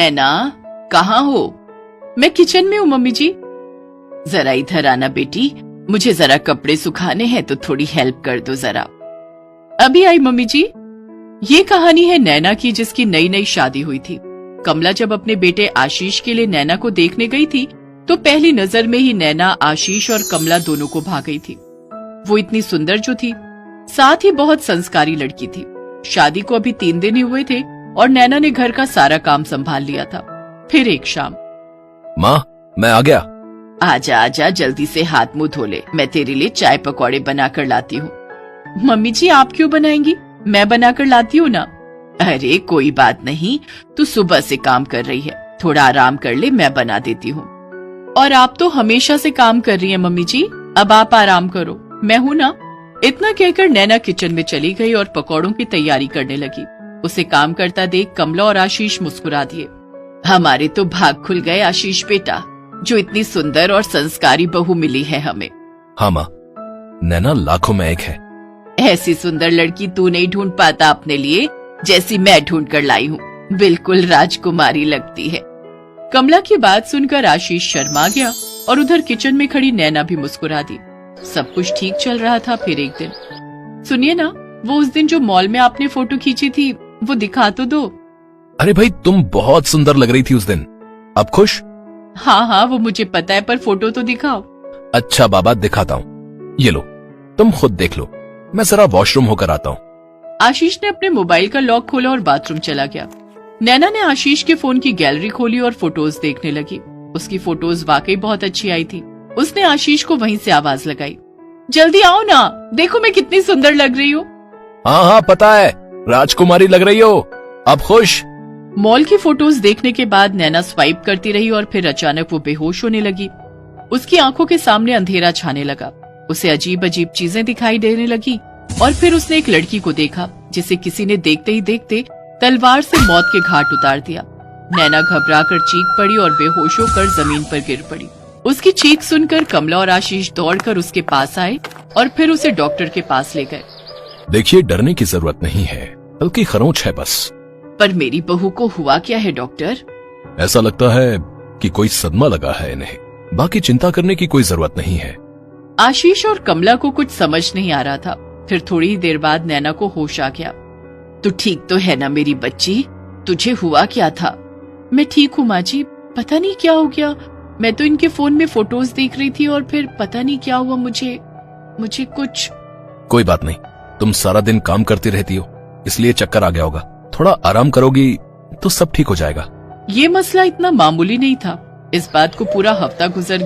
नैना, कहाँ हो? मैं किचन में हूँ मम्मी जी। जरा इधर आना बेटी, मुझे जरा कपड़े सुखाने हैं तो थोड़ी हेल्प कर दो जरा। अभी आई मम्मी जी। ये कहानी है नैना की, जिसकी नई नई शादी हुई थी। कमला जब अपने बेटे आशीष के लिए नैना को देखने गई थी तो पहली नजर में ही नैना आशीष और कमला दोनों को भा गई थी। वो इतनी सुंदर जो थी, साथ ही बहुत संस्कारी लड़की थी। शादी को अभी 3 दिन ही हुए थे और नैना ने घर का सारा काम संभाल लिया था। फिर एक शाम, माँ, मैं आ गया। आजा आजा, जल्दी से हाथ मुंह धो ले, मैं तेरे लिए चाय पकौड़े बनाकर लाती हूँ। मम्मी जी, आप क्यों बनाएंगी? मैं बनाकर लाती हूँ ना। अरे कोई बात नहीं, तू सुबह से काम कर रही है, थोड़ा आराम कर ले, मैं बना देती हूँ। और आप तो हमेशा से काम कर रही हैं मम्मी जी, अब आप आराम करो, मैं हूँ ना। इतना कहकर नैना किचन में चली गई और पकौड़ों की तैयारी करने लगी। उसे काम करता देख कमला और आशीष मुस्कुरा दिए। हमारे तो भाग खुल गए आशीष बेटा, जो इतनी सुंदर और संस्कारी बहू मिली है हमें। हाँ माँ, नैना लाखों में एक है। ऐसी सुंदर लड़की तू नहीं ढूंढ पाता अपने लिए, जैसी मैं ढूंढ कर लाई हूँ। बिल्कुल राजकुमारी लगती है। कमला की बात सुनकर आशीष शर्मा गया और उधर किचन में खड़ी नैना भी मुस्कुरा दी। सब कुछ ठीक चल रहा था। फिर एक दिन, सुनिए ना, वो उस दिन जो मॉल में आपने फोटो खींची थी, वो दिखा तो दो। अरे भाई, तुम बहुत सुंदर लग रही थी उस दिन। अब खुश? हाँ हाँ, वो मुझे पता है, पर फोटो तो दिखाओ। अच्छा बाबा, दिखाता हूँ। ये लो, तुम खुद देख लो, मैं जरा वॉशरूम होकर आता हूँ। आशीष ने अपने मोबाइल का लॉक खोला और बाथरूम चला गया। नैना ने आशीष के फोन की गैलरी खोली और फोटोज देखने लगी। उसकी फोटोज वाकई बहुत अच्छी आई थी। उसने आशीष को वहीं से आवाज लगाई, जल्दी आओ ना, देखो मैं कितनी सुंदर लग रही हूँ। हाँ हाँ पता है, राजकुमारी लग रही हो। अब खुश? मॉल की फोटोज देखने के बाद नैना स्वाइप करती रही और फिर अचानक वो बेहोश होने लगी। उसकी आंखों के सामने अंधेरा छाने लगा। उसे अजीब अजीब चीजें दिखाई देने लगी और फिर उसने एक लड़की को देखा जिसे किसी ने देखते ही देखते तलवार से मौत के घाट उतार दिया। नैना घबराकर चीख पड़ी और बेहोश होकर जमीन पर गिर पड़ी। उसकी चीख सुनकर कमला और आशीष दौड़कर उसके पास आए और फिर उसे डॉक्टर के पास ले गए। देखिए, डरने की जरूरत नहीं है, हल्की खरोंच है बस। पर मेरी बहू को हुआ क्या है डॉक्टर? ऐसा लगता है कि कोई सदमा लगा है इन्हें, बाकी चिंता करने की कोई जरूरत नहीं है। आशीष और कमला को कुछ समझ नहीं आ रहा था। फिर थोड़ी ही देर बाद नैना को होश आ गया। तू ठीक तो है ना मेरी बच्ची? तुझे हुआ क्या था? मैं ठीक हूँ माँ जी, पता नहीं क्या हो गया। मैं तो इनके फोन में फोटोज देख रही थी और फिर पता नहीं क्या हुआ, मुझे कुछ। कोई बात नहीं, तुम सारा दिन काम करती रहती हो, इसलिए चक्कर आ गया होगा। थोड़ा आराम करोगी तो सब ठीक हो जाएगा। ये मसला इतना मामूली नहीं था। इस बात को पूरा हफ्ता गुजर